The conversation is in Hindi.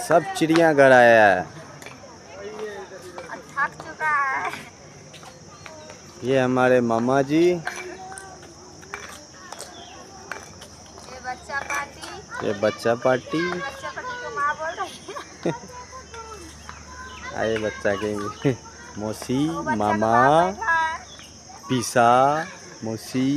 सब चिड़ियाघर आया है। थक चुका है। ये हमारे मामा जी, ये बच्चा पार्टी। ये बच्चा पार्टी। बच्चा पार्टी को माँ बोल रही है। आए बच्चा के मौसी, वो बच्चा का मामा, बाप बैठा है। पीसा, मौसी।